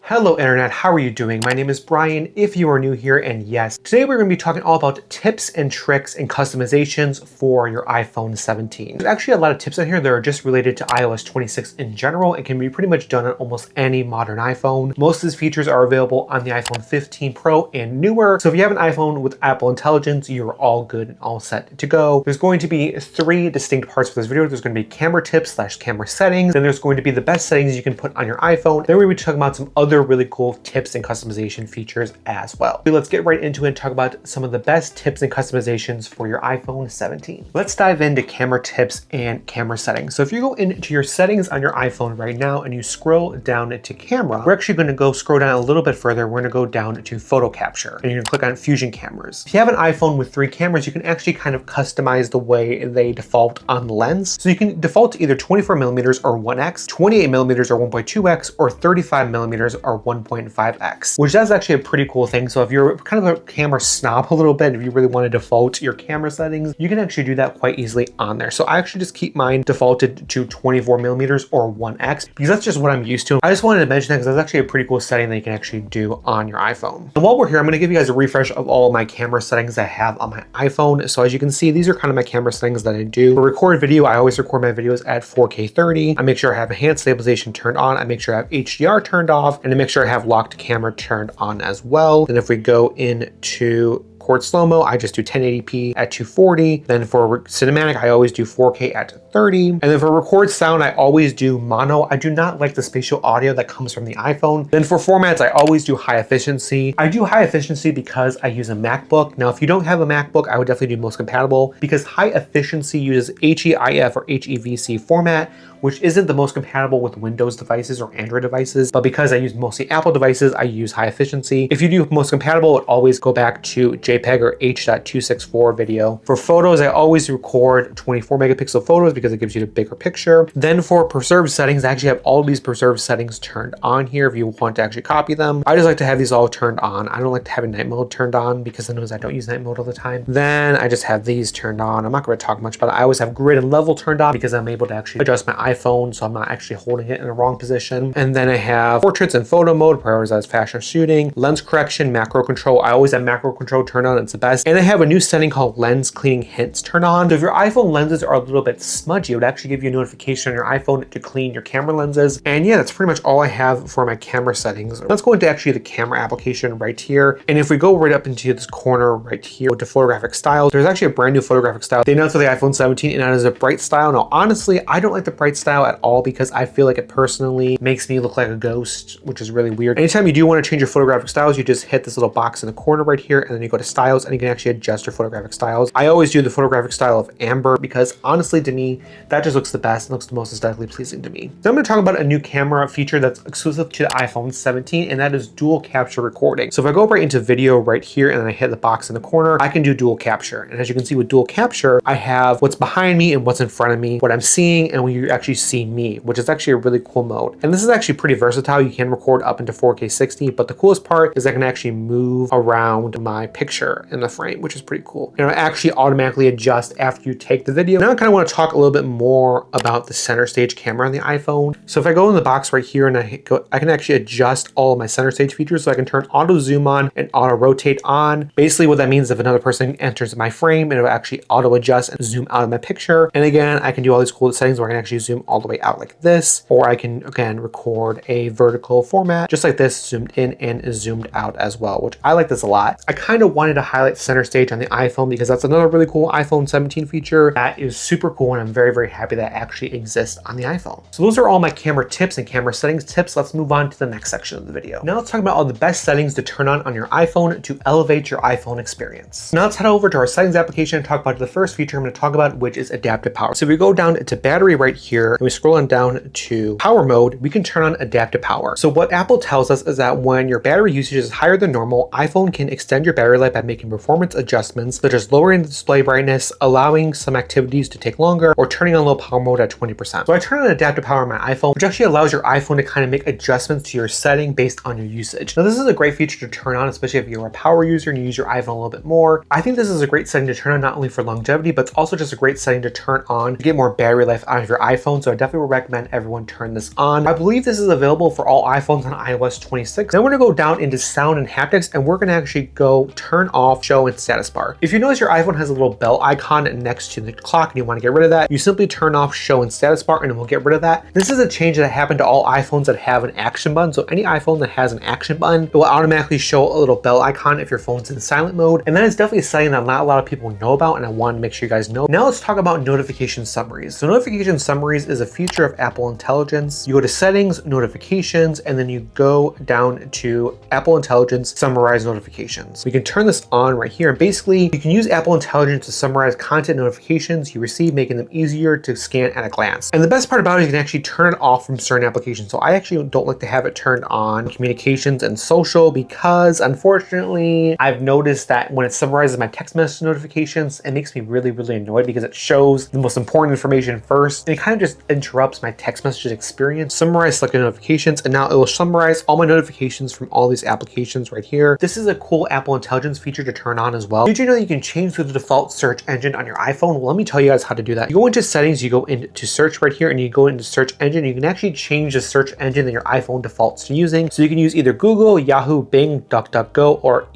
Hello Internet, how are you doing? My name is Brian, if you are new here, and yes, today we're going to be talking all about tips and tricks and customizations for your iPhone 17. There's actually a lot of tips in here that are just related to iOS 26 in general and can be pretty much done on almost any modern iPhone. Most of these features are available on the iPhone 15 Pro and newer, so if you have an iPhone with Apple Intelligence, you're all good and all set to go. There's going to be three distinct parts of this video. There's going to be camera tips / camera settings, then there's going to be the best settings you can put on your iPhone, then we're going to be talking about some other really cool tips and customization features as well. So let's get right into it and talk about some of the best tips and customizations for your iPhone 17. Let's dive into camera tips and camera settings. So if you go into your settings on your iPhone right now and you scroll down to camera, we're actually going to go scroll down a little bit further. We're going to go down to photo capture and you're going to click on fusion cameras. If you have an iPhone with 3 cameras, you can actually kind of customize the way they default on the lens. So you can default to either 24mm or 1x, 28mm or 1.2x, or 35mm or 1.5x, which is actually a pretty cool thing. So if you're kind of a camera snob a little bit, if you really want to default your camera settings, you can actually do that quite easily on there. So I actually just keep mine defaulted to 24mm or 1x because that's just what I'm used to. I just wanted to mention that because that's actually a pretty cool setting that you can actually do on your iPhone. And while we're here, I'm going to give you guys a refresh of all of my camera settings I have on my iPhone. So as you can see, these are kind of my camera settings that I do. For record video, I always record my videos at 4K 30. I make sure I have enhanced stabilization turned on. I make sure I have HDR turned off, and I make sure I have locked camera turned on as well. And if we go into record slow-mo, I just do 1080p at 240. Then for cinematic, I always do 4K at 30. And then for record sound, I always do mono. I do not like the spatial audio that comes from the iPhone. Then for formats, I always do high efficiency. I do high efficiency because I use a MacBook. Now, if you don't have a MacBook, I would definitely do most compatible because high efficiency uses HEIF or HEVC format, which isn't the most compatible with Windows devices or Android devices. But because I use mostly Apple devices, I use high efficiency. If you do most compatible, it always go back to JPEG or H.264 video. For photos, I always record 24 megapixel photos because it gives you the bigger picture. Then for preserved settings, I actually have all these preserved settings turned on here if you want to actually copy them. I just like to have these all turned on. I don't like to have a night mode turned on because sometimes I don't use night mode all the time. Then I just have these turned on. I'm not going to talk much about it. I always have grid and level turned on because I'm able to actually adjust my iPhone so I'm not actually holding it in the wrong position. And then I have portraits and photo mode, prioritize faster shooting, lens correction, macro control. I always have macro control turned on. It's the best. And I have a new setting called lens cleaning hints turned on. So if your iPhone lenses are a little bit smudgy, it would actually give you a notification on your iPhone to clean your camera lenses. And yeah, that's pretty much all I have for my camera settings. Let's go into actually the camera application right here. And if we go right up into this corner right here to photographic style, there's actually a brand new photographic style they announced for the iPhone 17, and that is a bright style. Now, honestly, I don't like the bright style at all because I feel like it personally makes me look like a ghost, which is really weird. Anytime you do want to change your photographic styles, you just hit this little box in the corner right here, and then you go to styles, and you can actually adjust your photographic styles. I always do the photographic style of amber because honestly, to me, that just looks the best and looks the most aesthetically pleasing to me. So I'm going to talk about a new camera feature that's exclusive to the iPhone 17, and that is dual capture recording. So if I go right into video right here, and then I hit the box in the corner, I can do dual capture. And as you can see with dual capture, I have what's behind me and what's in front of me, what I'm seeing, and when you actually see me, which is actually a really cool mode. And this is actually pretty versatile. You can record up into 4K 60, but the coolest part is I can actually move around my picture in the frame, which is pretty cool. And it'll actually automatically adjust after you take the video. Now I kind of want to talk a little bit more about the center stage camera on the iPhone. So if I go in the box right here and I can actually adjust all of my center stage features. So I can turn auto zoom on and auto rotate on. Basically what that means is if another person enters my frame, it'll actually auto adjust and zoom out of my picture. And again, I can do all these cool settings where I can actually zoom all the way out like this, or I can again record a vertical format just like this, zoomed in and zoomed out as well, which I like this a lot. I kind of wanted to highlight center stage on the iPhone because that's another really cool iPhone 17 feature that is super cool, and I'm very, very happy that actually exists on the iPhone. So those are all my camera tips and camera settings tips. Let's move on to the next section of the video. Now let's talk about all the best settings to turn on your iPhone to elevate your iPhone experience. Now let's head over to our settings application and talk about the first feature I'm going to talk about, which is adaptive power. So if we go down to battery right here and we scroll on down to power mode, we can turn on adaptive power. So what Apple tells us is that when your battery usage is higher than normal, iPhone can extend your battery life by making performance adjustments such as lowering the display brightness, allowing some activities to take longer, or turning on low power mode at 20%. So I turn on adaptive power on my iPhone, which actually allows your iPhone to kind of make adjustments to your setting based on your usage. Now this is a great feature to turn on, especially if you're a power user and you use your iPhone a little bit more. I think this is a great setting to turn on not only for longevity, but it's also just a great setting to turn on to get more battery life out of your iPhone. iPhone, so I definitely would recommend everyone turn this on. I believe this is available for all iPhones on iOS 26. Then we're gonna go down into sound and haptics, and we're gonna actually go turn off show and status bar. If you notice your iPhone has a little bell icon next to the clock and you wanna get rid of that, you simply turn off show and status bar and it will get rid of that. This is a change that happened to all iPhones that have an action button. So any iPhone that has an action button, it will automatically show a little bell icon if your phone's in silent mode. And that is definitely something that not a lot of people know about, and I wanted to make sure you guys know. Now let's talk about notification summaries. So notification summaries is a feature of Apple Intelligence. You go to settings, notifications, and then you go down to Apple Intelligence, summarize notifications. We can turn this on right here. And basically, you can use Apple Intelligence to summarize content notifications you receive, making them easier to scan at a glance. And the best part about it is you can actually turn it off from certain applications. So I actually don't like to have it turned on communications and social, because unfortunately, I've noticed that when it summarizes my text message notifications, it makes me really annoyed because it shows the most important information first. And it kind of just interrupts my text message experience. Summarize selected notifications, and now it will summarize all my notifications from all these applications right here. This is a cool Apple Intelligence feature to turn on as well. Did you know that you can change the default search engine on your iPhone? Well, let me tell you guys how to do that. You go into settings, you go into search right here, and you go into search engine. You can actually change the search engine that your iPhone defaults to using. So you can use either Google, Yahoo, Bing, DuckDuckGo, or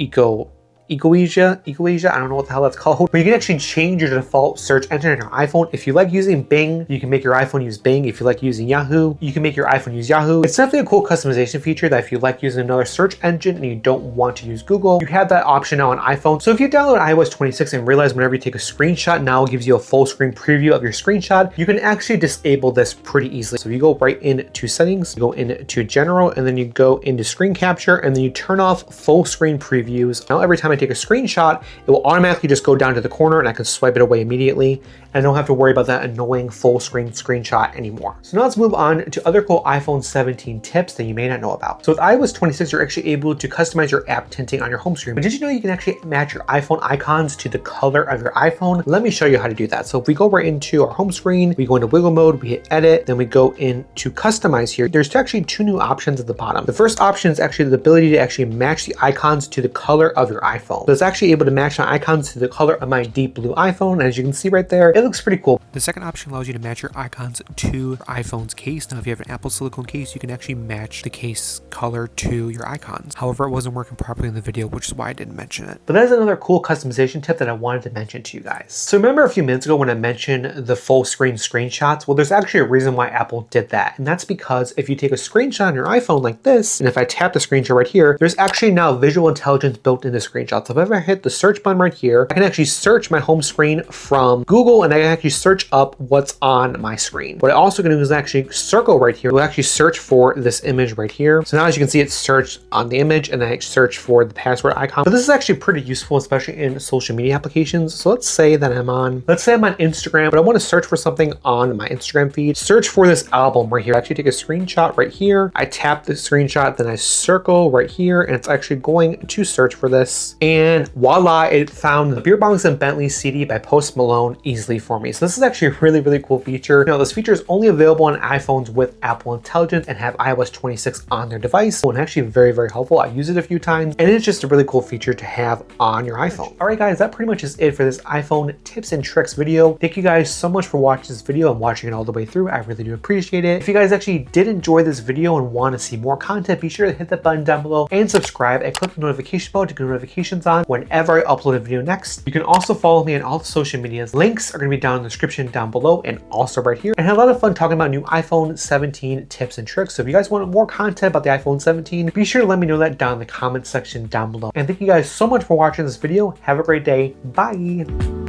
Ecoasia, I don't know what the hell that's called, but you can actually change your default search engine on your iPhone. If you like using Bing, you can make your iPhone use Bing. If you like using Yahoo, you can make your iPhone use Yahoo. It's definitely a cool customization feature that if you like using another search engine and you don't want to use Google, you have that option now on iPhone. So if you download iOS 26 and realize whenever you take a screenshot, now it gives you a full screen preview of your screenshot, you can actually disable this pretty easily. So you go right into settings, you go into general, and then you go into screen capture, and then you turn off full screen previews. Now every time I take a screenshot, it will automatically just go down to the corner and I can swipe it away immediately. And I don't have to worry about that annoying full screen screenshot anymore. So now let's move on to other cool iPhone 17 tips that you may not know about. So with iOS 26, you're actually able to customize your app tinting on your home screen. But did you know you can actually match your iPhone icons to the color of your iPhone? Let me show you how to do that. So if we go right into our home screen, we go into wiggle mode, we hit edit, then we go into customize here. There's actually two new options at the bottom. The first option is actually the ability to actually match the icons to the color of your iPhone. So it's actually able to match my icons to the color of my deep blue iPhone. And as you can see right there, it looks pretty cool. The second option allows you to match your icons to your iPhone's case. Now, if you have an Apple silicone case, you can actually match the case color to your icons. However, it wasn't working properly in the video, which is why I didn't mention it. But that is another cool customization tip that I wanted to mention to you guys. So remember a few minutes ago when I mentioned the full screen screenshots? Well, there's actually a reason why Apple did that. And that's because if you take a screenshot on your iPhone like this, and if I tap the screenshot right here, there's actually now visual intelligence built into screenshots. So if I hit the search button right here, I can actually search my home screen from Google, and I can actually search up what's on my screen. What I also can do is actually circle right here. We'll actually search for this image right here. So now as you can see, it's searched on the image, and then I search for the password icon. So this is actually pretty useful, especially in social media applications. So let's say I'm on Instagram, but I want to search for something on my Instagram feed. Search for this album right here. I actually take a screenshot right here. I tap the screenshot, then I circle right here, and it's actually going to search for this. And voila, it found the Beer Bongs and Bentley CD by Post Malone easily for me. So this is actually a really cool feature. Now, this feature is only available on iPhones with Apple Intelligence and have iOS 26 on their device. So it's actually very helpful. I use it a few times, and it's just a really cool feature to have on your iPhone. All right, guys, that pretty much is it for this iPhone tips and tricks video. Thank you guys so much for watching this video and watching it all the way through. I really do appreciate it. If you guys actually did enjoy this video and want to see more content, be sure to hit that button down below and subscribe and click the notification bell to get notifications on whenever I upload a video next. You can also follow me on all the social medias. Links are going to be down in the description down below and also right here. And I had a lot of fun talking about new iPhone 17 tips and tricks. So if you guys want more content about the iPhone 17, be sure to let me know that down in the comment section down below. And thank you guys so much for watching this video. Have a great day. Bye.